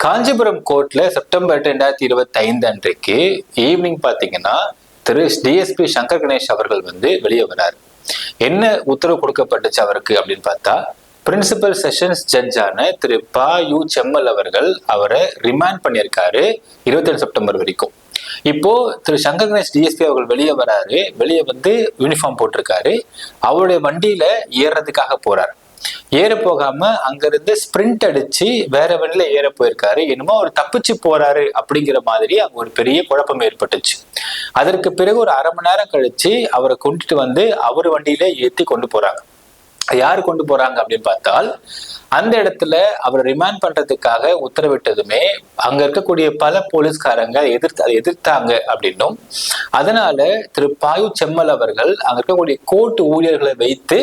காஞ்சிபுரம் கோர்ட்ல செப்டம்பர் 2025 அன்றைக்கு ஈவினிங் பாத்தீங்கன்னா திரு டிஎஸ்பி சங்கர் கணேஷ் அவர்கள் வெளியே வராரு. என்ன உத்தரவு கொடுக்கப்பட்டுச்சு அவருக்கு அப்படின்னு பார்த்தா, பிரின்சிபல் செஷன்ஸ் ஜட்ஜான திரு ப.யு. செம்மல் அவர்கள் அவரை ரிமாண்ட் பண்ணியிருக்காரு 27 செப்டம்பர் வரைக்கும். இப்போ திரு சங்கர் கணேஷ் டிஎஸ்பி அவர்கள் வெளியே வராரு. வெளியே யூனிஃபார்ம் போட்டிருக்காரு. அவருடைய வண்டியில ஏறுறதுக்காக போறாரு. ஏற போகாம அங்கிருந்து ஸ்பிரிண்ட் அடிச்சு வேற வண்டியில ஏற போயிருக்காரு. என்னமோ அவர் தப்பிச்சு போறாரு அப்படிங்கிற மாதிரி அங்க ஒரு பெரிய குழப்பம் ஏற்பட்டுச்சு. அதற்கு பிறகு ஒரு அரை மணி நேரம் கழிச்சு அவரை கொண்டுட்டு அவர் வண்டியில ஏத்தி கொண்டு போறாங்க. யாரு கொண்டு போறாங்க அப்படின்னு பார்த்தால், அந்த இடத்துல அவரை ரிமாண்ட் பண்றதுக்காக உத்தரவிட்டதுமே அங்க இருக்கக்கூடிய பல போலீஸ்காரங்க எதிர்த்தாங்க அப்படின்னும், அதனால திரு ப.யு. செம்மல் அவர்கள் அங்க இருக்கக்கூடிய கோர்ட் ஊழியர்களை வைத்து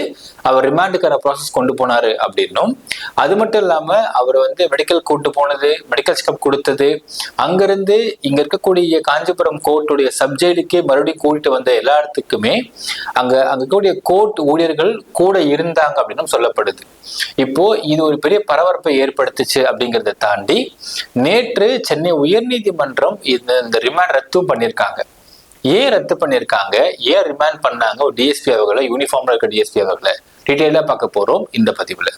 அவர் ரிமாண்டுக்கான ப்ராசஸ் கொண்டு போனாரு அப்படின்னும், அது மட்டும் இல்லாம அவர் மெடிக்கல் கூட்டு போனது, மெடிக்கல் செக்அப் கொடுத்தது, அங்கிருந்து இங்க இருக்கக்கூடிய காஞ்சிபுரம் கோர்ட்டுடைய சப்ஜெக்டுக்கே மறுபடியும் கூட்டிட்டு வந்த எல்லா இடத்துக்குமே அங்க இருக்கக்கூடிய கோர்ட் ஊழியர்கள் கூட இருந்தாங்க அப்படின்னு சொல்லப்படுது. இப்போ இது ஒரு பெரிய பரபரப்பை ஏற்படுத்துச்சு. அப்படிங்கறத தாண்டி நேற்று சென்னை உயர்நீதிமன்றம் இந்த ரிமாண்ட் ரத்து பண்ணிருக்காங்க. ஏன் ரத்து பண்ணிருக்காங்க, ஏன் ரிமாண்ட் பண்ணாங்க ஒரு டிஎஸ்பி அவர்களை, யூனிஃபார்ம்ல இருக்க டிஎஸ்பி அவர்களை, டீடைலா பார்க்க போறோம் இந்த பதிவுல.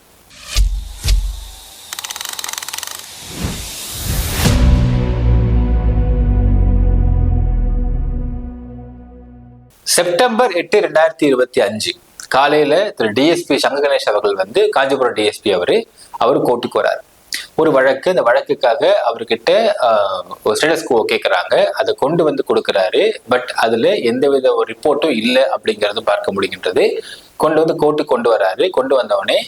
செப்டம்பர் 8, 2025 காலையில திரு டிஎஸ்பி சங்கர் கணேஷ் அவர்கள் காஞ்சிபுரம் டிஎஸ்பி அவர் கோர்ட்டுக்கு வராரு. ஒரு வழக்கு, அந்த வழக்குக்காக அவர்கிட்ட ஒரு ஸ்டேட்டஸ் கோ கேட்கறாங்க. அதை கொண்டு கொடுக்கறாரு. பட் அதுல எந்தவித ஒரு ரிப்போர்ட்டும் இல்லை அப்படிங்கறது பார்க்க முடிகின்றது. கோர்ட்டுக்கு கொண்டு வராரு. கொண்டு வந்தவனே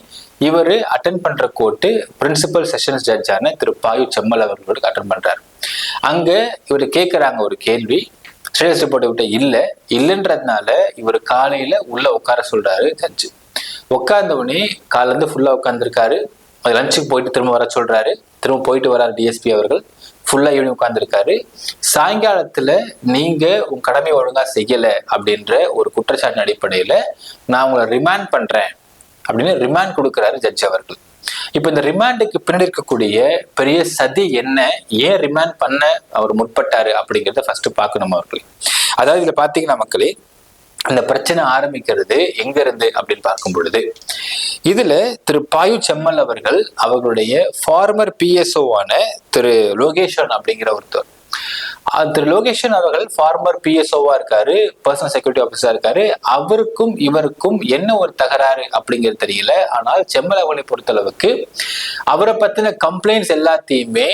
இவர் அட்டென்ட் பண்ற கோர்ட்டு பிரின்சிபல் செஷன்ஸ் ஜட்ஜான திரு ப.யு. செம்மல் அவர்களுக்கு அட்டென்ட் பண்றாரு. அங்க இவர் கேட்கறாங்க ஒரு கேள்வி. ஸ்டேட்டஸ் ரிப்போர்ட் விட்ட இல்லைன்றதுனால இவர் காலையில உள்ள உட்கார சொல்றாரு ஜட்ஜு. உட்கார்ந்தவனே காலில ஃபுல்லா உட்கார்ந்துருக்காரு. லஞ்சுக்கு போயிட்டு திரும்ப வர சொல்றாரு. திரும்ப போயிட்டு வராரு டிஎஸ்பி அவர்கள். ஃபுல்லா ஈவினிங் உட்கார்ந்துருக்காரு. சாயங்காலத்துல நீங்க உங்க கடமை ஒழுங்கா செய்யல அப்படின்ற ஒரு குற்றச்சாட்டின் அடிப்படையில நான் உங்களை ரிமாண்ட் பண்றேன் அப்படின்னு ரிமாண்ட் கொடுக்கிறாரு ஜட்ஜ் அவர்கள். இப்ப இந்த ரிமாண்டுக்கு பின்னாடி இருக்கக்கூடிய பெரிய சதி என்ன, ஏன் ரிமாண்ட் பண்ண அவர் முற்பட்டாரு அப்படிங்கிறத ஃபர்ஸ்ட் பார்க்கணும் அவர்கள். அதாவது இதுல பாத்தீங்கன்னா மக்களே, இந்த பிரச்சனை ஆரம்பிக்கிறது எங்க இருந்து அப்படின்னு பார்க்கும் பொழுது, இதுல திரு ப.யு. செம்மல் அவர்களுடைய ஃபார்மர் பிஎஸ்ஓவான திரு லோகேஸ்வரன் அப்படிங்கிற ஒருத்தர். திரு லோகேஷன் அவர்கள் ஃபார்மர் பிஎஸ்ஓவா இருக்காரு, பர்சனல் செக்யூரிட்டி ஆபீஸரா இருக்காரு. அவருக்கும் இவருக்கும் என்ன ஒரு தகராறு அப்படிங்கிறது தெரியல. ஆனால் செம்மல் அவர்களை பொறுத்தளவுக்கு அவரை பத்தின கம்ப்ளைண்ட்ஸ் எல்லாத்தையுமே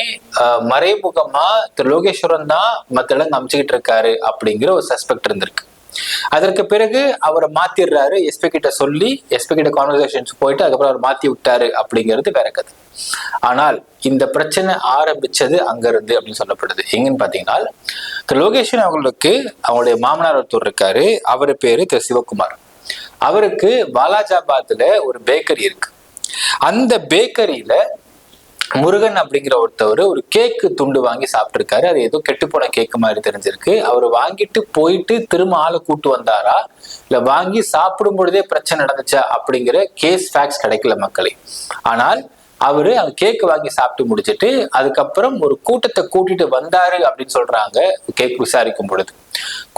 மறைமுகமா திரு லோகேஸ்வரன் தான் மத்த இடம் அமைச்சுக்கிட்டு இருக்காரு அப்படிங்கிற ஒரு சஸ்பெக்ட் இருந்திருக்கு. அதற்கு பிறகு அவரை மாத்திடுறாரு. எஸ்பி கிட்ட சொல்லி எஸ்பி கிட்ட கான்வர்சேஷன்ஸ் போயிட்டு அதுக்கப்புறம் அவர் மாத்தி விட்டாரு அப்படிங்கிறது வேற கதை. ஆனால் இந்த பிரச்சனை ஆரம்பிச்சது அங்க இருந்து அப்படின்னு சொல்லப்படுது. எங்கன்னு பாத்தீங்கன்னா, திரு லோகேஷன் அவர்களுக்கு அவங்களுடைய மாமனார் ஒருத்தர் இருக்காரு. அவரு பேரு திரு சிவகுமார். அவருக்கு வாலாஜாபாத்ல ஒரு பேக்கரி இருக்கு. அந்த பேக்கரியில முருகன் அப்படிங்கிற ஒருத்தவர் ஒரு கேக்கு துண்டு வாங்கி சாப்பிட்டு இருக்காரு. அது ஏதோ கெட்டு போன கேக்கு மாதிரி தெரிஞ்சிருக்கு. அவர் வாங்கிட்டு போயிட்டு திரும்ப ஆளை கூட்டு வந்தாரா, இல்ல வாங்கி சாப்பிடும் பொழுதே பிரச்சனை நடந்துச்சா அப்படிங்கிற கேஸ் ஃபேக்ட்ஸ் கிடைக்கல மக்களே. ஆனால் அவரு அந்த கேக்கு வாங்கி சாப்பிட்டு முடிச்சுட்டு அதுக்கப்புறம் ஒரு கூட்டத்தை கூட்டிட்டு வந்தாரு அப்படின்னு சொல்றாங்க. கேக் விசாரிக்கும் பொழுது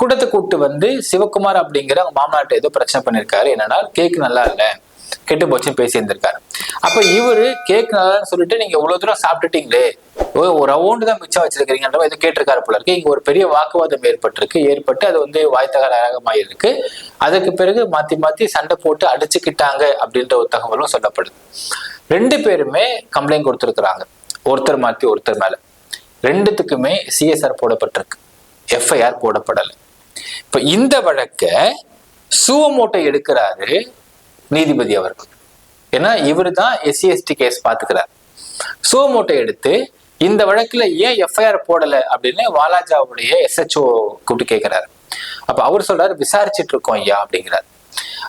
கூட்டத்தை கூப்பிட்டு சிவகுமார் அப்படிங்கிற அவங்க மாமனாட்ட ஏதோ பிரச்சனை பண்ணிருக்காரு. என்னன்னா கேக் நல்லா இல்ல, கெட்டு போச்சுன்னு பேசி இருந்திருக்காரு. அப்ப இவரு கேக் நல்லான்னு சொல்லிட்டு நீங்க இவ்வளவு தூரம் சாப்பிட்டுட்டீங்களே, ஒரு ரவுண்டு தான் மிச்சம் வச்சிருக்கீங்கன்ற ஏதோ கேட்டிருக்காரு போல இருக்கு. இங்க ஒரு பெரிய வாக்குவாதம் ஏற்பட்டு அது வாய்த்தகராகமாக இருக்கு. அதுக்கு பிறகு மாத்தி சண்டை போட்டு அடிச்சுக்கிட்டாங்க அப்படின்ற ஒரு தகவலும் சொல்லப்படுது. ரெண்டு பேருமே கம்ப்ளைண்ட் கொடுத்திருக்கிறாங்க, ஒருத்தர் மாத்தி ஒருத்தர் மேல. ரெண்டுத்துக்குமே சிஎஸ்ஆர் போடப்பட்டிருக்கு, எஃப்ஐஆர் போடப்படலை. இப்ப இந்த வழக்க சுவமோட்டை எடுக்கிறாரு நீதிபதி அவர்கள். ஏன்னா இவரு தான் எஸ்சி/எஸ்டி கேஸ் பாத்துக்கிறார். சுவமோட்டை எடுத்து இந்த வழக்குல ஏன் எஃப்ஐஆர் போடல அப்படின்னு வாலாஜாவுடைய SHO கூப்பிட்டு கேட்கிறாரு. அப்ப அவர் சொல்றாரு, விசாரிச்சுட்டு இருக்கோம் ஐயா அப்படிங்கிறார்.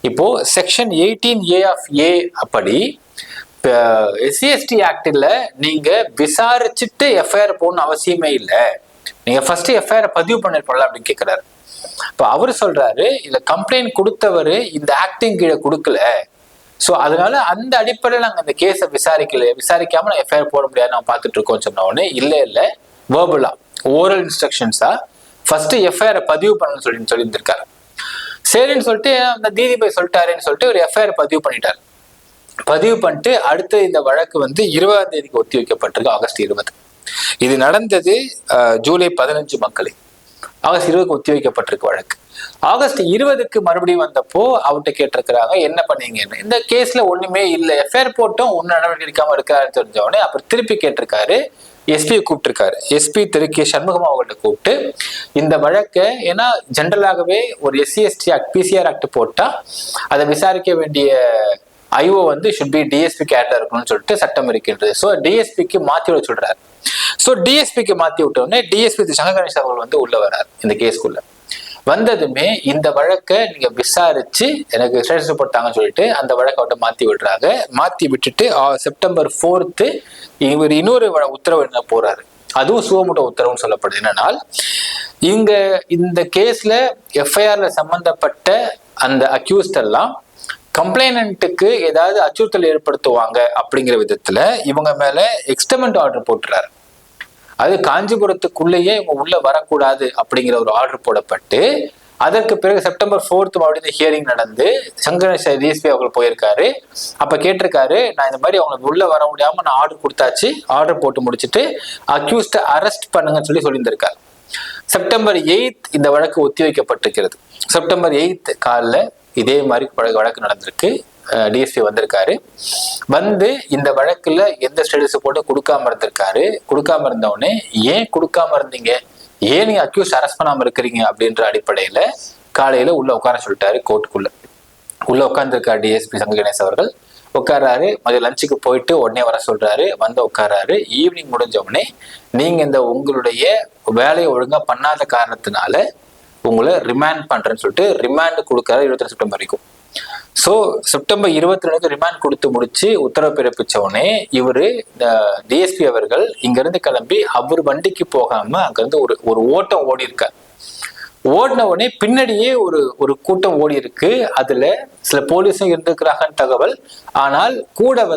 இப்போ செக்ஷன் 18A of A அப்படி SC/ST ஆக்ட்ல நீங்க விசாரிச்சுட்டு எஃப்ஐஆர் போடணும் அவசியமே இல்லை, நீங்க ஃபர்ஸ்ட் எஃப்ஐஆர் பதிவு பண்ணிருப்போம்ல அப்படின்னு கேட்கிறாரு. இப்ப அவரு சொல்றாரு, இல்ல கம்ப்ளைண்ட் கொடுத்தவரு இந்த ஆக்டிங் கீழே கொடுக்கல, ஸோ அதனால அந்த அடிப்படையில் நாங்கள் அந்த கேஸை விசாரிக்காம நான் எஃப்ஐஆர் போட முடியாது நான் பார்த்துட்டு இருக்கோம் சொன்ன உடனே இல்லை வேர்பலா ஓரல் இன்ஸ்ட்ரக்ஷன்ஸா ஃபர்ஸ்ட் எஃப்ஐஆர் பதிவு பண்ணணும்னு சொல்லியிருந்திருக்காரு. சரின்னு சொல்லிட்டு அந்த நீதிபதி சொல்லிட்டாருன்னு சொல்லிட்டு ஒரு எஃப்ஐஆர் பதிவு பண்ணிட்டார். பதிவு பண்ணிட்டு அடுத்து இந்த வழக்கு 20ஆம் தேதிக்கு ஒத்தி வைக்கப்பட்டிருக்கு, ஆகஸ்ட் 20. இது நடந்தது ஜூலை 15 மக்களே. ஆகஸ்ட் 20க்கு ஒத்தி வைக்கப்பட்டிருக்கு வழக்கு. ஆகஸ்ட் 20க்கு மறுபடியும் வந்தப்போ அவர்கிட்ட கேட்டிருக்கிறாங்க என்ன பண்ணீங்கன்னு. இந்த கேஸ்ல ஒண்ணுமே இல்லை, எஃப்ஐஆர் போட்டோம், ஒன்னும் நடவடிக்கை எடுக்காம இருக்காருன்னு தெரிஞ்சவொடனே அப்புறம் திருப்பி கேட்டிருக்காரு. எஸ்பியை கூப்பிட்டுருக்காரு. எஸ்பி திரு கே சண்முகம் அவங்கள்ட்ட கூப்பிட்டு இந்த வழக்கை, ஏன்னா ஜென்ரலாகவே ஒரு SC ST act PCR act போட்டா அதை விசாரிக்க வேண்டிய ஐஓ ஷுட் பி டிஎஸ்பி கேட்டா இருக்கணும்னு சொல்லிட்டு சட்டம் இருக்கின்றது. ஸோ டிஎஸ்பிக்கு மாத்தி விட சொல்றாரு. ஸோ டிஎஸ்பிக்கு மாத்தி விட்ட உடனே டிஎஸ்பி சங்க கணேஷ் அவர்கள் உள்ள வர்றாரு. இந்த கேஸ்க்குள்ள வந்ததுமே இந்த வழக்கை நீங்க விசாரிச்சு எனக்கு ஸ்டேட்டஸ் போட்டாங்கன்னு சொல்லிட்டு அந்த வழக்கை அவட்ட மாத்தி விடுறாங்க. மாத்தி விட்டுட்டு செப்டம்பர் 4 இவர் இன்னொரு உத்தரவு என்ன போறாரு. அதுவும் சுவமுட்ட உத்தரவுன்னு சொல்லப்படுது. என்னன்னா இங்க இந்த கேஸ்ல எஃப்ஐஆர்ல சம்பந்தப்பட்ட அந்த அக்யூஸ்ட் எல்லாம் கம்ப்ளைனன்ட்டுக்கு ஏதாவது அச்சுறுத்தல் ஏற்படுத்துவாங்க அப்படிங்கிற விதத்துல இவங்க மேல எக்ஸ்டெமெண்ட் ஆர்டர் போட்டுறாரு. அது காஞ்சிபுரத்துக்குள்ளேயே இவங்க உள்ள வரக்கூடாது அப்படிங்கிற ஒரு ஆர்டர் போடப்பட்டு அதற்கு பிறகு செப்டம்பர் 4 மறுபடியும் ஹியரிங் நடந்து சங்கரேஷ் டிஎஸ்பி அவர்கள் போயிருக்காரு. அப்ப கேட்டிருக்காரு, நான் இந்த மாதிரி அவங்களுக்கு உள்ள வர முடியாம நான் ஆர்டர் கொடுத்தாச்சு, ஆர்டர் போட்டு முடிச்சுட்டு அக்யூஸ்ட அரெஸ்ட் பண்ணுங்கன்னு சொல்லியிருந்திருக்காரு. செப்டம்பர் 8 இந்த வழக்கு ஒத்தி வைக்கப்பட்டிருக்கிறது. செப்டம்பர் 8 காலில் இதே மாதிரி வழக்கு நடந்திருக்கு. டிஎஸ்பி வந்திருக்காரு. இந்த வழக்குல எந்த ஸ்டேட்டஸ் போட்டு கொடுக்காம இருந்திருக்காரு. கொடுக்காம இருந்தவொடனே ஏன் கொடுக்காம இருந்தீங்க, ஏன் நீங்க அக்யூஸ் அரெஸ்ட் பண்ணாம இருக்கிறீங்க அப்படின்ற அடிப்படையில காலையில உள்ள உட்கார சொல்லிட்டாரு. கோர்ட்டுக்குள்ள உள்ள உட்கார்ந்துருக்காரு டிஎஸ்பி சங்க கணேஷ் அவர்கள். உட்காராரு. மதிய லஞ்சுக்கு போயிட்டு உடனே வர சொல்றாரு. உட்காராரு. ஈவினிங் முடிஞ்ச உடனே நீங்க இந்த உங்களுடைய வேலையை ஒழுங்கா பண்ணாத காரணத்தினால உங்களை ரிமாண்ட் பண்றேன்னு சொல்லிட்டு ரிமாண்ட் கொடுக்காரு 22 செப்டம்பர் வரைக்கும். ஸோ செப்டம்பர் 22 ரிமாண்ட் கொடுத்து முடிச்சு உத்தரவு பிறப்பிச்ச உடனே இவரு டிஎஸ்பி அவர்கள் இங்கிருந்து கிளம்பி அவர் வண்டிக்கு போகாம அங்கிருந்து ஒரு ஓட்டம் ஓடி இருக்கார். ஓடின உடனே பின்னாடியே ஒரு கூட்டம் ஓடி இருக்கு. அதுல சில போலீஸும் இருந்திருக்கிறாங்கன்னு தகவல். ஆனால் கூட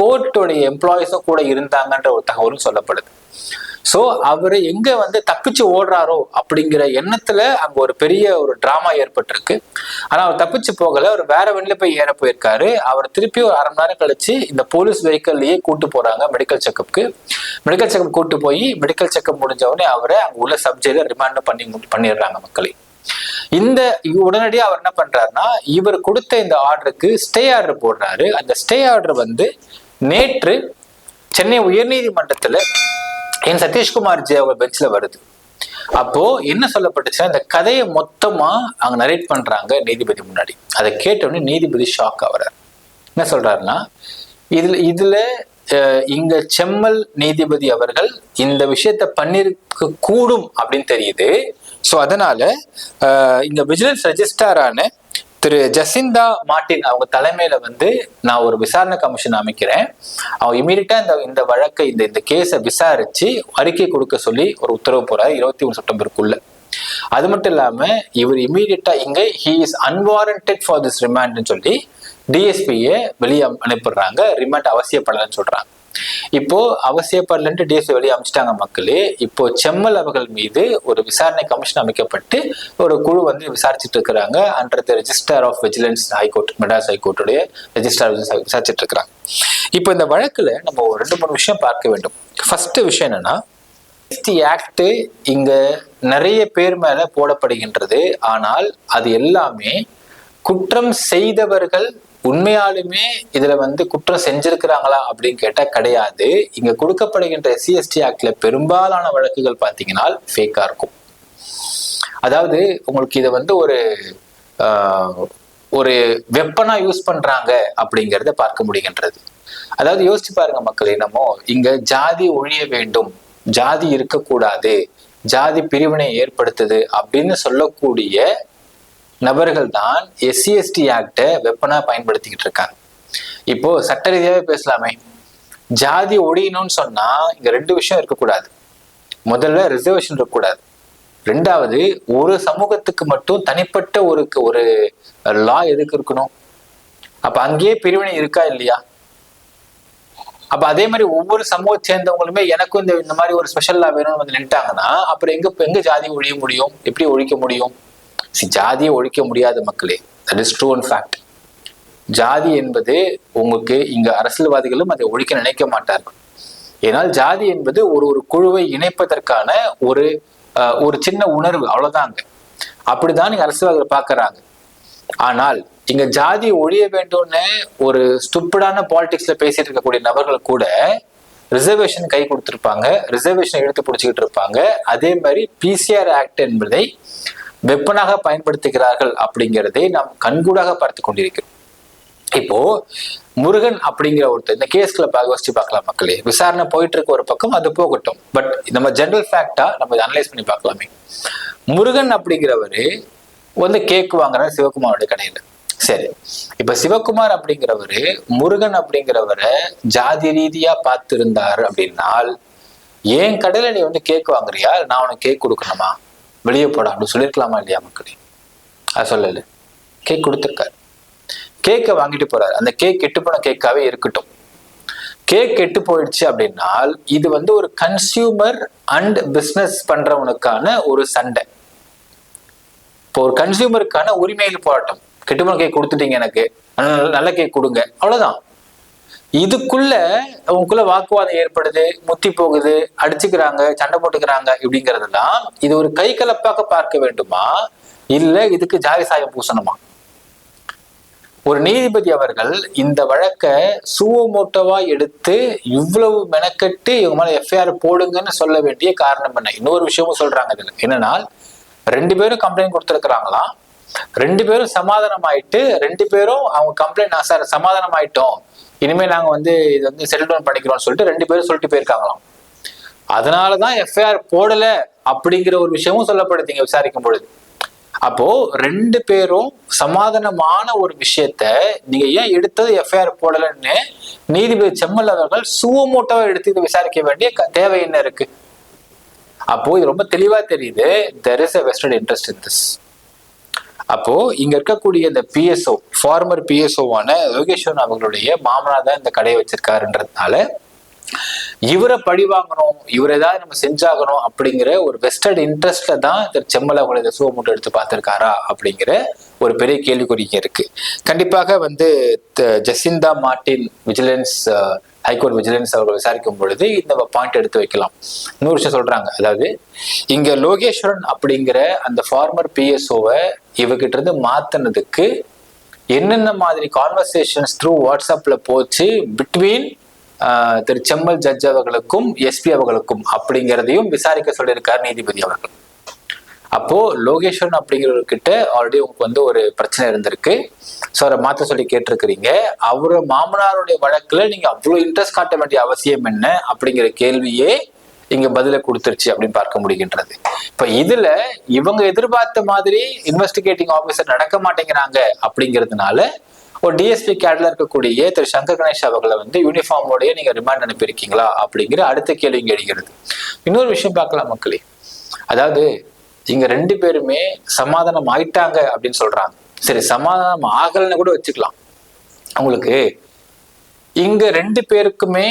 கோர்ட்டோடைய எம்ப்ளாயிஸும் கூட இருந்தாங்கன்ற ஒரு தகவலும் சொல்லப்படுது. சோ அவரு எங்க தப்பிச்சு ஓடுறாரோ அப்படிங்கிற எண்ணத்துல அங்க ஒரு பெரிய ஒரு டிராமா ஏற்பட்டிருக்கு. ஆனா அவர் தப்பிச்சு போகல, அவர் வேற வண்டியில போய் ஏற போயிருக்காரு. அவர் திருப்பி ஒரு அரை மணி நேரம் கழிச்சு இந்த போலீஸ் வெஹிக்கல்லையே கூட்டு போறாங்க மெடிக்கல் செக்அப்க்கு. மெடிக்கல் செக்அப் கூட்டு போய் மெடிக்கல் செக்அப் முடிஞ்ச உடனே அவரை அங்க உள்ள சப்ஜெக்ட்ல ரிமாண்ட் பண்ணிடுறாங்க மக்களை. இந்த உடனடியா அவர் என்ன பண்றாருன்னா இவர் கொடுத்த இந்த ஆர்டருக்கு ஸ்டே ஆர்டர் போடுறாரு. அந்த ஸ்டே ஆர்டர் நேற்று சென்னை உயர்நீதிமன்றத்துல என் சதீஷ்குமார் ஜி அவங்க பெஞ்ச்ல வருது. அப்போ என்ன சொல்லப்பட்டுச்சுன்னா இந்த கதையை மொத்தமா அவங்க நரேட் பண்றாங்க நீதிபதி முன்னாடி. அதை கேட்டோடனே நீதிபதி ஷாக் ஆகிறார். என்ன சொல்றாருன்னா இதுல இங்க செம்மல் நீதிபதி அவர்கள் இந்த விஷயத்த பண்ணிருக்க கூடும் அப்படின்னு தெரியுது. ஸோ அதனால இங்க விஜிலன்ஸ் ரெஜிஸ்ட்ராரான திரு ஜசிந்தா மார்டின் அவங்க தலைமையில நான் ஒரு விசாரணை கமிஷன் அமைக்கிறேன். அவங்க இமீடியட்டா இந்த வழக்கை இந்த கேஸை விசாரிச்சு அறிக்கை கொடுக்க சொல்லி ஒரு உத்தரவு போறாரு 21 செப்டம்பருக்குள்ள. அது மட்டும் இல்லாம இவர் இமீடியட்டா இங்க ஹி இஸ் அன்வாரண்டட் ஃபார் திஸ் ரிமாண்ட்னு சொல்லி டிஎஸ்பியை வெளியே அனுப்பிடுறாங்க. ரிமாண்ட் அவசியப்படலன்னு சொல்றாங்க. இப்போ அவசியப்படலன்ட்டு டிஎஸ்பி வெளியே அமைச்சிட்டாங்க மக்களே. இப்போ செம்மல் அவர்கள் மீது ஒரு விசாரணை கமிஷன் அமைக்கப்பட்டு ஒரு குழு விசாரிச்சுட்டு இருக்கிறாங்க. Under the register of vigilance high court, Madras ஹைகோர்ட்டுடைய ரெஜிஸ்டர் விசாரிச்சுட்டு இருக்கிறாங்க. இப்போ இந்த வழக்குல நம்ம 2-3 விஷயம் பார்க்க வேண்டும். ஃபர்ஸ்ட் விஷயம் என்னன்னா ஆக்ட் இங்க நிறைய பேர் மேல போடப்படுகின்றது. ஆனால் அது எல்லாமே குற்றம் செய்தவர்கள் உண்மையாலுமே இதுல குற்றம் செஞ்சிருக்கிறாங்களா அப்படின்னு கேட்டா கிடையாது. இங்க கொடுக்கப்படுகின்ற SC ST ஆக்ட்ல பெரும்பாலான வழக்குகள் பாத்தீங்கன்னா ஃபேக்கா இருக்கும். அதாவது உங்களுக்கு இதை ஒரு வெப்பனா யூஸ் பண்றாங்க அப்படிங்கிறத பார்க்க முடிகின்றது. அதாவது யோசிச்சு பாருங்க மக்களே, நம்ம இங்க ஜாதி ஒழிய வேண்டும், ஜாதி இருக்கக்கூடாது, ஜாதி பிரிவினை ஏற்படுத்துது அப்படின்னு சொல்லக்கூடிய நபர்கள் தான் SC ST ஆக்ட வெப்பனா பயன்படுத்திக்கிட்டு இருக்காங்க. இப்போ சட்ட ரீதியாவே பேசலாமே. ஜாதி ஒழியணும்னு சொன்னா இங்க 2 விஷயம் இருக்கக்கூடாது. முதல்ல ரிசர்வேஷன் இருக்கக்கூடாது. 2வது ஒரு சமூகத்துக்கு மட்டும் தனிப்பட்ட ஒரு லா எதுக்கு இருக்கணும்? அப்ப அங்கேயே பிரிவினை இருக்கா இல்லையா? அப்ப அதே மாதிரி ஒவ்வொரு சமூகத்தை சேர்ந்தவங்களுமே எனக்கும் இந்த மாதிரி ஒரு ஸ்பெஷல் லா வேணும்னு வந்து நின்ட்டாங்கன்னா அப்புறம் எங்க ஜாதியை ஒழிய முடியும்? எப்படி ஒழிக்க முடியும்? ஜாதியை ஒழிக்க முடியாத மக்களே, that is true and fact. ஜாதி என்பது உங்களுக்கு இங்க அரசியல்வாதிகளும் அதை ஒழிக்க நினைக்க மாட்டார்கள். ஏனால் ஜாதி என்பது ஒரு குழுவை இணைப்பதற்கான ஒரு சின்ன உணர்வு, அவ்வளவுதாங்க. அப்படிதான் நீங்க அரசியல்வாதிகள் பாக்குறாங்க. ஆனால் இங்க ஜாதி ஒழிய வேண்டும்னு ஒரு ஸ்டூப்பிடான பாலிடிக்ஸ்ல பேசிட்டு இருக்கக்கூடிய நபர்கள் கூட ரிசர்வேஷன் கை கொடுத்திருப்பாங்க, ரிசர்வேஷன் எடுத்து பிடிச்சிக்கிட்டு இருப்பாங்க. அதே மாதிரி பிசிஆர் ஆக்ட் என்பதை வெப்பனாக பயன்படுத்துகிறார்கள் அப்படிங்கிறதை நாம் கண்கூடாக பார்த்து கொண்டிருக்கிறோம். இப்போ முருகன் அப்படிங்கிற ஒருத்தர் இந்த கேஸ்களை யோசிச்சு பார்க்கலாம் மக்களே. விசாரணை போயிட்டு இருக்க ஒரு பக்கம், அது போகட்டும். பட் நம்ம ஜெனரல் ஃபேக்டா நம்ம அனலைஸ் பண்ணி பார்க்கலாமே. முருகன் அப்படிங்கிறவரு வந்து கேக் வாங்குறாரு சிவகுமாரோட கடையில. சரி, இப்ப சிவகுமார் அப்படிங்கிறவரு முருகன் அப்படிங்கிறவரை ஜாதி ரீதியா பார்த்திருந்தாரு அப்படின்னால், ஏன் கடையில நீ வந்து கேக் வாங்குறியா, நான் உனக்கு கேக் கொடுக்கணுமா, வெளியே போடா அப்படின்னு சொல்லியிருக்கலாமா இல்லையா மக்களே? அது சொல்லல, கேக் கொடுத்துருக்காரு. கேக்கை வாங்கிட்டு போறாரு. அந்த கேக் கெட்டு போன கேக்காவே இருக்கட்டும். கேக் கெட்டு போயிடுச்சு அப்படின்னால் இது வந்து ஒரு கன்சியூமர் அண்ட் பிசினஸ் பண்றவனுக்கான ஒரு சண்டை. இப்போ ஒரு கன்சியூமருக்கான உரிமையில் போராட்டம். கெட்டுப்போன கேக் கொடுத்துட்டீங்க, எனக்கு நல்ல கேக் கொடுங்க, அவ்வளவுதான். இதுக்குள்ள அவங்களுக்குள்ள வாக்குவாதம் ஏற்படுது, முத்தி போகுது, அடிச்சுக்கிறாங்க, சண்டை போட்டுக்கிறாங்க. இப்படிங்கிறதுலாம் இது ஒரு கை கலப்பாக பார்க்க வேண்டுமா, இல்ல இதுக்கு ஜாதி சாயம் பூசணுமா? ஒரு நீதிபதி அவர்கள் இந்த வழக்கை சுவமோட்டோவா எடுத்து இவ்வளவு மெனக்கட்டு இவங்க மேல எஃப்ஐஆர் போடுங்கன்னு சொல்ல வேண்டிய காரணம் என்ன? இன்னொரு விஷயமும் சொல்றாங்க இதுல என்னன்னா, 2 பேரும் கம்ப்ளைண்ட் கொடுத்துருக்குறாங்களாம். 2 பேரும் சமாதானம் ஆயிட்டு 2 பேரும் அவங்க கம்ப்ளைண்ட் சார் சமாதானம் ஆயிட்டோம், இனிமே நாங்க வந்து இது வந்து செட்டில் டவுன் பண்ணிக்கிறோம்னு சொல்லிட்டு 2 பேரும் சொல்லிட்டு போயிருக்காங்களாம். அதனாலதான் எஃப்ஐஆர் போடல அப்படிங்கிற ஒரு விஷயமும் சொல்லப்படுது இங்க விசாரிக்கும் பொழுது. அப்போ 2 பேரும் சமாதானமான ஒரு விஷயத்த நீங்க ஏன் எடுத்தது எஃப்ஐஆர் போடலன்னு நீதிபதி செம்மல் அவர்கள் சுவமோட்டோவா எடுத்து இதை விசாரிக்க வேண்டிய தேவை என்ன இருக்கு? அப்போ இது ரொம்ப தெளிவா தெரியுது, there is a vested interest in this. அப்போ இங்க இருக்கக்கூடிய இந்த பிஎஸ்ஓ, ஃபார்மர் பிஎஸ்ஓவான யோகேஸ்வரன் அவர்களுடைய மாமனார் தான் இந்த கடையை வச்சிருக்காருன்றதுனால இவரை பழி வாங்கணும், இவர் ஏதாவது நம்ம செஞ்சாகணும் அப்படிங்கிற ஒரு வெஸ்டர்ட் இன்ட்ரெஸ்ட்ல தான் செம்மல் அவங்களை இந்த சுவமோட்டோ எடுத்து பார்த்திருக்காரா அப்படிங்கிற ஒரு பெரிய கேள்விக்குறி இருக்கு. கண்டிப்பாக வந்து Jacintha Martin vigilance, high court vigilance அவர்கள் விசாரிக்கும் பொழுது இந்த பாயிண்ட் எடுத்து வைக்கலாம். இன்னொரு விஷயம் சொல்றாங்க, அதாவது இங்க லோகேஸ்வரன் அப்படிங்கிற அந்த ஃபார்மர் பிஎஸ்ஓவை இவகிட்ட இருந்து மாத்தினதுக்கு என்னென்ன மாதிரி கான்வர்சேஷன்ஸ் த்ரூ வாட்ஸ்அப்ல போச்சு பிட்வீன் திரு செம்மல் ஜட்ஜ் அவர்களுக்கும் எஸ்பி அவர்களுக்கும் அப்படிங்கிறதையும் விசாரிக்க சொல்லியிருக்கார் நீதிபதி அவர்கள். அப்போ லோகேஸ்வரன் அப்படிங்கிறவர்கிட்ட ஆல்ரெடி உங்களுக்கு வந்து ஒரு பிரச்சனை இருந்திருக்கு, ஸோ அவரை மாற்ற சொல்லி கேட்டிருக்கிறீங்க. அவரோட மாமனாருடைய வழக்குல நீங்க அவ்வளவு இன்ட்ரெஸ்ட் காட்ட வேண்டிய அவசியம் என்ன அப்படிங்கிற கேள்வியே இங்க பதில கொடுத்துருச்சு அப்படின்னு பார்க்க முடிகின்றது. இப்ப இதுல இவங்க எதிர்பார்த்த மாதிரி இன்வெஸ்டிகேட்டிங் ஆபீசர் நடக்க மாட்டேங்கிறாங்க அப்படிங்கிறதுனால ஒரு டிஎஸ்பி கேட்ல இருக்கக்கூடிய திரு சங்கர் கணேஷ் அவர்களை வந்து யூனிஃபார்மோடய நீங்க ரிமாண்ட் அனுப்பியிருக்கீங்களா அப்படிங்கிற அடுத்த கேள்வி இங்க எழுகிறது. இன்னொரு விஷயம் பார்க்கலாம் மக்களே, அதாவது இங்க 2 பேருமே சமாதானம் ஆயிட்டாங்க அப்படின்னு சொல்றாங்க. சரி, சமாதானம் ஆகலன்னு கூட வச்சுக்கலாம். உங்களுக்கு இங்க 2 பேருக்குமே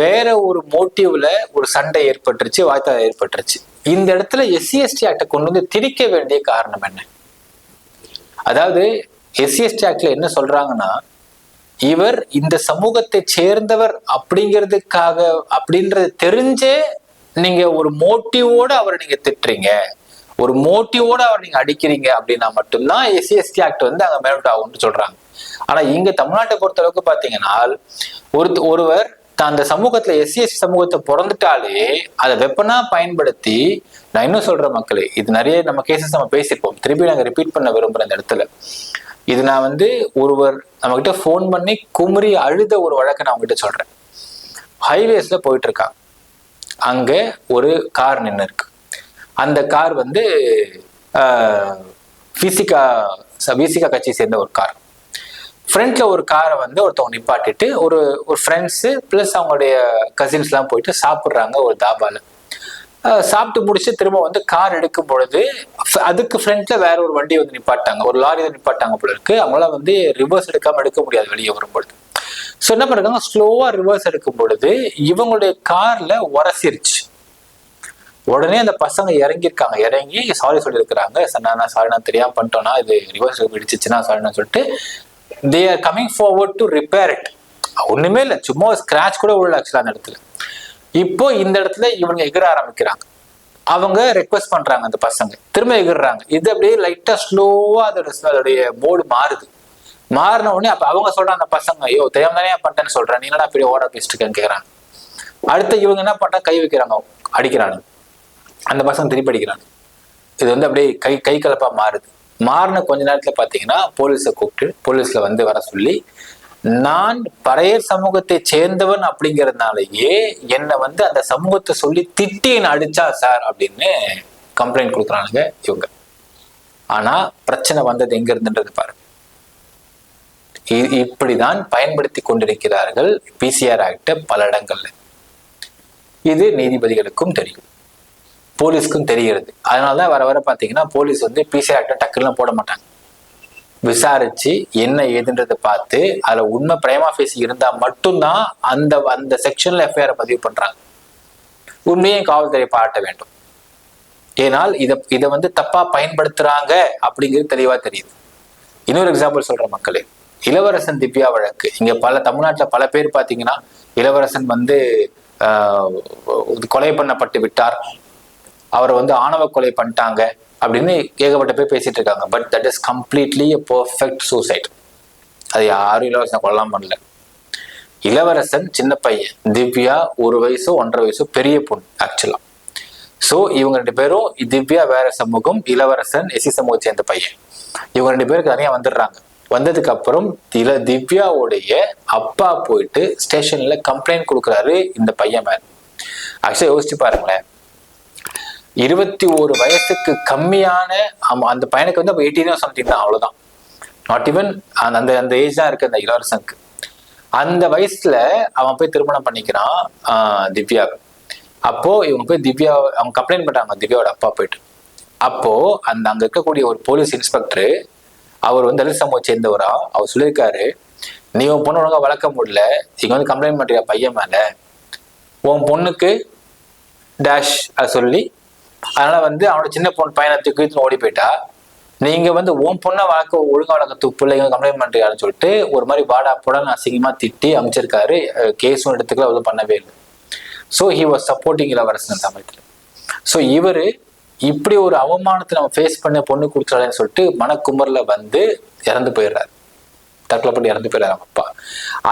வேற ஒரு மோட்டிவ்ல ஒரு சண்டை ஏற்பட்டுருச்சு, வாய்த்தா ஏற்பட்டுருச்சு. இந்த இடத்துல SC/ST ஆக்டை கொண்டு வந்து திணிக்க வேண்டிய காரணம் என்ன? அதாவது SC/ST ஆக்ட்ல என்ன சொல்றாங்கன்னா, இவர் இந்த சமூகத்தை சேர்ந்தவர் அப்படின்றது தெரிஞ்சே நீங்க ஒரு மோட்டிவோட அவரை நீங்க திட்டுறீங்க, ஒரு மோட்டிவோட அவர் நீங்க அடிக்கிறீங்க அப்படின்னா மட்டும்தான் SC/ST ஆக்ட் வந்து அங்க மேலோட் ஆகும்னு சொல்றாங்க. ஆனா இங்க தமிழ்நாட்டை பொறுத்த அளவுக்கு பாத்தீங்கன்னா ஒருவர் அந்த சமூகத்துல SC/ST சமூகத்தை பிறந்துட்டாலே அதை வெப்பனா பயன்படுத்தி, நான் இன்னும் சொல்றேன் மக்களே, இது நிறைய நம்ம கேசஸ் நம்ம பேசியிருப்போம், திருப்பி நாங்க ரிப்பீட் பண்ண விரும்புறேன் இந்த இடத்துல. இது நான் வந்து ஒருவர் நம்ம கிட்ட போன் பண்ணி குமரி அழுத ஒரு வழக்கை நான் உங்ககிட்ட சொல்றேன். ஹைவேஸ்ல போயிட்டு இருக்காங்க, அங்க ஒரு கார் நின்று இருக்கு. அந்த கார் வந்து விசிகா கட்சியை சேர்ந்த ஒரு கார். ஃப்ரண்ட்ல ஒரு காரை வந்து ஒருத்தவங்க நிப்பாட்டிட்டு ஒரு ஃப்ரெண்ட்ஸ் பிளஸ் அவங்களுடைய கசின்ஸ் எல்லாம் போயிட்டு சாப்பிட்றாங்க ஒரு தாபால. சாப்பிட்டு முடிச்சு திரும்ப வந்து கார் எடுக்கும் பொழுது அதுக்கு ஃப்ரண்ட்ல வேற ஒரு வண்டி வந்து நிப்பாட்டாங்க, ஒரு லாரி வந்து நிப்பாட்டாங்க போல இருக்கு. அவங்களால வந்து ரிவர்ஸ் எடுக்காம எடுக்க முடியாது வெளியே வரும்பொழுது. ஸோ என்ன பண்ணிருக்காங்க, ஸ்லோவா ரிவர்ஸ் எடுக்கும் பொழுது இவங்களுடைய கார்ல உரசிருச்சு. உடனே அந்த பசங்க இறங்கியிருக்காங்க, இறங்கி சாரி சொல்லியிருக்கிறாங்க, சாரி நான் தெரியாம பண்ணிட்டோம்னா, இது ரிவர்ஸ் இடிச்சிச்சுன்னா சாரின்னு சொல்லிட்டு they are coming forward to repair it. ஒண்ணுமே இல்லை, சும்மா ஸ்கிராச் கூட உள்ள ஆக்சுவலா அந்த இடத்துல. இப்போ இந்த இடத்துல இவங்க எகிர ஆரம்பிக்கிறாங்க. அவங்க ரெக்வஸ்ட் பண்றாங்க, அந்த பசங்க திரும்ப எகிர்றாங்க. இது அப்படியே லைட்டா ஸ்லோவா அதோடைய மோடு மாறுது. மாறின உடனே அப்ப அவங்க சொல்றாங்க, அந்த பசங்க, ஐயோ தெரியாம தானே பண்ணிட்டேன்னு சொல்றேன், நீ என்னடா பெரிய ஓட பேசிட்டு இருக்கேன்னு கேக்குறாங்க. அடுத்து இவங்க என்ன பண்றாங்க, கை வைக்கிறாங்க, அடிக்கிறாங்க. அந்த பசங்க திருப்பி அடிக்கிறாங்க. இது வந்து அப்படியே கை கலப்பா மாறுது. மாறின கொஞ்ச நேரத்துல பாத்தீங்கன்னா போலீஸை கூப்பிட்டு, போலீஸ்ல வந்து வர சொல்லி, நான் பறையர் சமூகத்தை சேர்ந்தவன் அப்படிங்கிறதுனாலயே என்னை வந்து அந்த சமூகத்தை சொல்லி திட்டி என்ன அடிச்சா சார் அப்படின்னு கம்ப்ளைண்ட் கொடுக்குறானுங்க இவங்க. ஆனா பிரச்சனை வந்தது எங்க இருந்துன்றது பாருங்க. இப்படிதான் பயன்படுத்தி கொண்டிருக்கிறார்கள் பிசிஆர் ஆக்ட பல இடங்கள்ல. இது நீதிபதிகளுக்கும் தெரியும், போலீஸ்க்கும் தெரிகிறது. அதனாலதான் வர வர பாத்தீங்கன்னா போலீஸ் வந்து பிசிஆர் ஆக்ட டக்குலாம் போட மாட்டாங்க. விசாரிச்சு என்ன ஏதுன்றதை பார்த்து அதுல உண்மை பிரைமா ஃபேசி இருந்தா மட்டும்தான் அந்த அந்த செக்ஷன்ல எஃப்ஐஆர் பதிவு பண்றாங்க. உண்மையை காவல்துறை பாராட்ட வேண்டும். ஏனால் இதை வந்து தப்பா பயன்படுத்துறாங்க அப்படிங்கிறது தெளிவா தெரியுது. இன்னொரு எக்ஸாம்பிள் சொல்ற மக்களே, இளவரசன் திவ்யா வழக்கு. இங்க தமிழ்நாட்டுல பல பேர் பாத்தீங்கன்னா இளவரசன் வந்து கொலை பண்ணப்பட்டு விட்டார், அவரை வந்து ஆணவ கொலை பண்ணிட்டாங்க அப்படின்னு ஏகப்பட்ட பேர் பேசிட்டு இருக்காங்க. But that is completely a perfect suicide. அது யாரும் இளவரசனை கொல்லலாம் பண்ணல. இளவரசன் சின்ன பையன், திவ்யா 1 வயசோ 1.5 வயசோ பெரிய பொண்ணு ஆக்சுவலா. ஸோ இவங்க 2 பேரும், திவ்யா வேற சமூகம், இளவரசன் எஸ்சி சமூகத்தை சேர்ந்த பையன். இவங்க 2 பேருக்கு தனியா வந்துடுறாங்க. வந்ததுக்கு அப்புறம் திவ்யாவுடைய அப்பா போயிட்டு ஸ்டேஷன்ல கம்ப்ளைண்ட் கொடுக்குறாரு இந்த பையன் மேல. ஆக்சுவலா யோசிச்சு பாருங்களேன், 21 வயசுக்கு கம்மியான அந்த பையனுக்கு வந்து 18 சம்திங் தான், அவ்வளவுதான். நாட் ஈவன் அந்த அந்த ஏஜ் தான் இருக்கு அந்த இளவரசனுக்கு. அந்த வயசுல அவன் போய் திருமணம் பண்ணிக்கிறான் திவ்யா. அப்போ இவங்க போய் அவங்க கம்ப்ளைண்ட் பண்றாங்க திவ்யாவோட அப்பா போயிட்டு. அப்போ அங்க இருக்கக்கூடிய ஒரு போலீஸ் இன்ஸ்பெக்டர், அவர் வந்து தலித் சமூகம் சேர்ந்தவரா, அவர் சொல்லியிருக்காரு, நீ உன் பொண்ணு ஒழுங்கா வளர்க்க முடியல, இங்க வந்து கம்ப்ளைண்ட் பண்றியா பையன் மேல, உன் பொண்ணுக்கு டேஷ் அதை சொல்லி, அதனால வந்து அவனோட சின்ன பொண்ணு பையனை தூக்கி ஓடி போயிட்டா, நீங்க வந்து உன் பொண்ணை ஒழுங்கா வளர்க்க பிள்ளைங்க கம்ப்ளைண்ட் பண்றியான்னு சொல்லிட்டு ஒரு மாதிரி வாடா போடான்னு அசிங்கமா திட்டி அமைச்சிருக்காரு. கேஸும் எடுத்துக்கல, அதுவும் பண்ணவே இல்லை. ஸோ ஹி வாஸ் சப்போர்ட்டிங் இளவரசன் சமயத்தில். ஸோ இவரு இப்படி ஒரு அவமானத்தை நம்ம ஃபேஸ் பண்ண பொண்ணு கொடுத்துறாருன்னு சொல்லிட்டு மனக்குமரில் வந்து இறந்து போயிடுறாரு, தற்கொலை பண்ணி இறந்து போயிடுறாரு அவங்க அப்பா.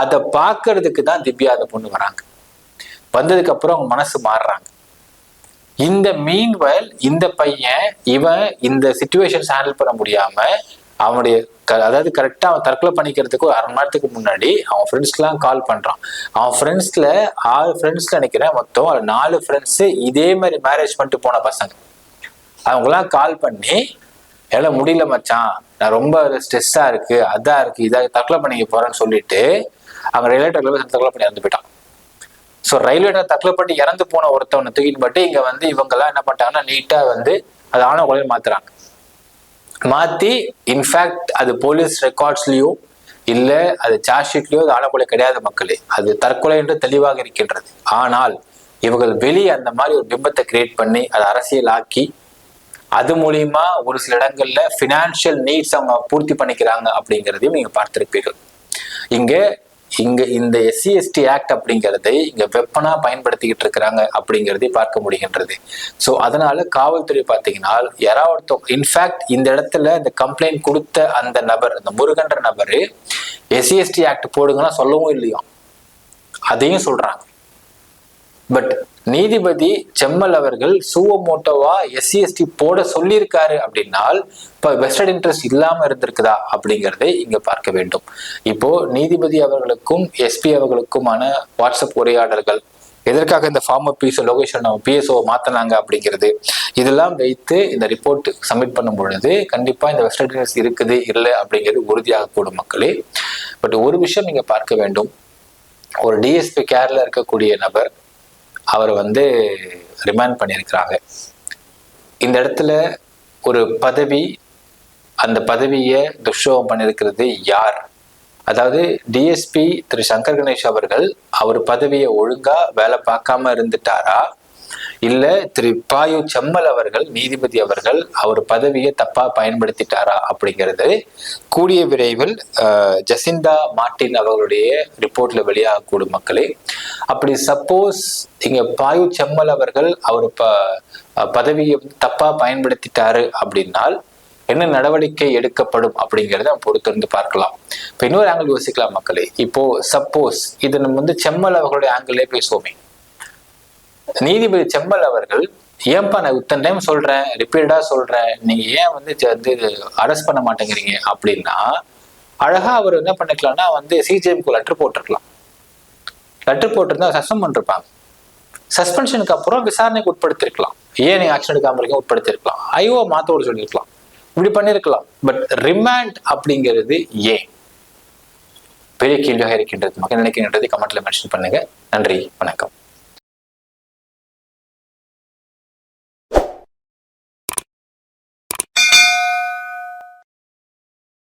அதை பார்க்கறதுக்கு தான் திவ்யா அந்த பொண்ணு வராங்க. வந்ததுக்கு அப்புறம் அவங்க மனசு மாறுறாங்க. இந்த மீன்வயல் இந்த பையன் இவன் இந்த சிச்சுவேஷன்ஸ் ஹேண்டில் பண்ண முடியாம அவனுடைய அதாவது கரெக்டா அவன் தற்கொலை பண்ணிக்கிறதுக்கு ஒரு 1/2 மணி நேரத்துக்கு முன்னாடி அவன் ஃப்ரெண்ட்ஸ்லாம் கால் பண்றான். அவன் ஃப்ரெண்ட்ஸ்ல 6 ஃப்ரெண்ட்ஸ்ல நினைக்கிறேன், மொத்தம் 4 ஃப்ரெண்ட்ஸ் இதே மாதிரி மேரேஜ் பண்ணிட்டு போன பசங்க. அவங்கெல்லாம் கால் பண்ணி, எல்லாம் முடியல மச்சான், நான் ரொம்ப ஸ்ட்ரெஸ்ஸா இருக்கு, அதான் இருக்கு, இதாக தற்கொலை பண்ணிக்க போறேன்னு சொல்லிட்டு அவங்க ரிலேட்டர்ல தற்கொலை பண்ணி இறந்து போயிட்டான். ஸோ ரயில்வே தற்கொலை பண்ணி இறந்து போன ஒருத்தவனை தூக்கிட்டு போட்டு இங்க வந்து இவங்க எல்லாம் என்ன பண்ணிட்டாங்கன்னா நீட்டா வந்து அது ஆணவ கொலை மாத்துறாங்க. மாத்தி இன்ஃபேக்ட் அது போலீஸ் ரெக்கார்ட்ஸ்லயோ இல்ல அது சார்ஜ் ஷீட்லயோ அது ஆணவ கொலை கிடையாது மக்களே, அது தற்கொலை என்று தெளிவாக இருக்கின்றது. ஆனால் இவர்கள் வெளியே அந்த மாதிரி ஒரு பிம்பத்தை கிரியேட் பண்ணி அதை அரசியல் ஆக்கி அது மூலியமா ஒரு சில இடங்கள்ல பினான்சியல் நீட்ஸ் அவங்க பூர்த்தி பண்ணிக்கிறாங்க அப்படிங்கிறதையும் நீங்க பார்த்திருப்பீர்கள். இங்க இந்த SC ST ஆக்ட் அப்படிங்கிறதை இங்க வெப்பனா பயன்படுத்திக்கிட்டு இருக்கிறாங்க அப்படிங்கிறதை பார்க்க முடிகின்றது. ஸோ அதனால காவல்துறை பார்த்தீங்கன்னா யாராவது இன்ஃபேக்ட் இந்த இடத்துல இந்த கம்ப்ளைண்ட் கொடுத்த அந்த நபர், அந்த முருகன்ற நபரு SC ST ஆக்ட் போடுங்கன்னா சொல்லவும் இல்லையா, அதையும் சொல்றாங்க. பட் நீதிபதி செம்மல் அவர்கள் சுவமோட்டோவா SC ST போட சொல்லியிருக்காரு அப்படின்னால் இப்ப வெஸ்டட் இன்ட்ரெஸ்ட் இல்லாம இருந்திருக்குதா அப்படிங்கிறதை இங்க பார்க்க வேண்டும். இப்போ நீதிபதி அவர்களுக்கும் SP அவர்களுக்குமான வாட்ஸ்அப் உரையாடல்கள், எதற்காக இந்த ஃபார்மர் பிஎஸ்ஓ லோகேஷன் PSO மாத்தினாங்க அப்படிங்கிறது, இதெல்லாம் வைத்து இந்த ரிப்போர்ட் சப்மிட் பண்ணும் பொழுது கண்டிப்பா இந்த வெஸ்டட் இன்ட்ரெஸ்ட் இருக்குது இல்லை அப்படிங்கிறது உறுதியாக கூடும் மக்களே. பட் ஒரு விஷயம் நீங்க பார்க்க வேண்டும், ஒரு DSP கேர்ல இருக்கக்கூடிய நபர் அவரை வந்து ரிமாண்ட் பண்ணியிருக்கிறாங்க. இந்த இடத்துல ஒரு பதவி, அந்த பதவியை துஷ்பிரயோகம் பண்ணியிருக்கிறது யார்? அதாவது டிஎஸ்பி திரு சங்கர் கணேஷ் அவர்கள் அவர் பதவியை ஒழுங்கா வேலை பார்க்காம இருந்துட்டாரா, இல்ல திரு பாயு செம்மல் அவர்கள், நீதிபதி அவர்கள் அவர் பதவியை தப்பா பயன்படுத்திட்டாரா அப்படிங்கிறது கூடிய விரைவில் ஜசிந்தா மார்டின் அவர்களுடைய ரிப்போர்ட்ல வெளியாகக்கூடும் மக்களே. அப்படி சப்போஸ் இங்க பாயு செம்மல் அவர்கள் அவர் பதவியை தப்பா பயன்படுத்திட்டாரு அப்படின்னால் என்ன நடவடிக்கை எடுக்கப்படும் அப்படிங்கிறத பொறுத்திருந்து பார்க்கலாம். இப்ப இன்னொரு ஆங்கிள் யோசிக்கலாம் மக்களே. இப்போ சப்போஸ் இது நம்ம வந்து செம்மல் அவர்களுடைய ஆங்கிளே பேசுவோமே, நீதிபதி செம்மல் அவர்கள் ஏன்பா நான் இத்தனை டைம் சொல்றேன், ரிப்பீட்டடா சொல்றேன், நீங்க ஏன் வந்து அரெஸ்ட் பண்ண மாட்டேங்கிறீங்க அப்படின்னா, அழகா அவர் என்ன பண்ணிக்கலாம்னா வந்து சிஜிஎம்க்கு லெட்டர் போட்டிருக்கலாம். லெட்டர் போட்டிருந்தா சஸ்பெண்ட் பண்ணிருப்பாங்க. சஸ்பென்ஷனுக்கு அப்புறம் விசாரணைக்கு உட்படுத்திருக்கலாம். ஏன் நீங்க ஆக்ஷன் எடுக்காம இருக்கீங்க உட்படுத்திருக்கலாம். ஐஓ மாத்தோடு சொல்லியிருக்கலாம், இப்படி பண்ணிருக்கலாம். பட் ரிமாண்ட் அப்படிங்கிறது ஏன் பெரிய கேள்வியாக இருக்கின்றது. மக்கள் நினைக்கின்றது கமெண்ட்ல மென்ஷன் பண்ணுங்க. நன்றி, வணக்கம்.